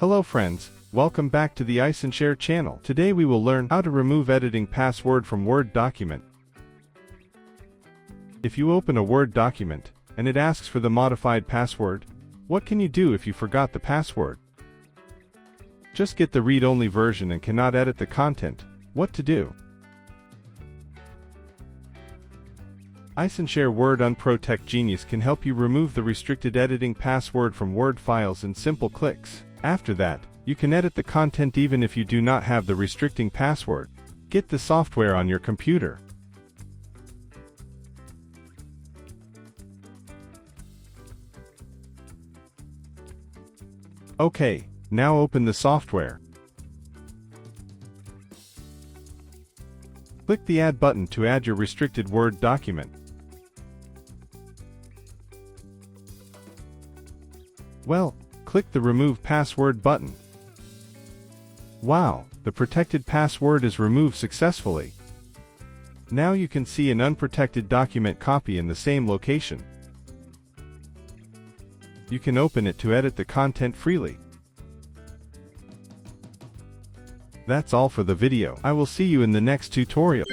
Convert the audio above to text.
Hello friends, welcome back to the iSunshare channel. Today we will learn how to remove editing password from Word document. If you open a Word document, and it asks for the modified password, what can you do if you forgot the password? Just get the read-only version and cannot edit the content. What to do? iSunshare Word Unprotect Genius can help you remove the restricted editing password from Word files in simple clicks. After that, you can edit the content even if you do not have the restricting password. Get the software on your computer. Okay, now open the software. Click the Add button to add your restricted Word document. Well, click the Remove Password button. Wow, the protected password is removed successfully. Now you can see an unprotected document copy in the same location. You can open it to edit the content freely. That's all for the video. I will see you in the next tutorial.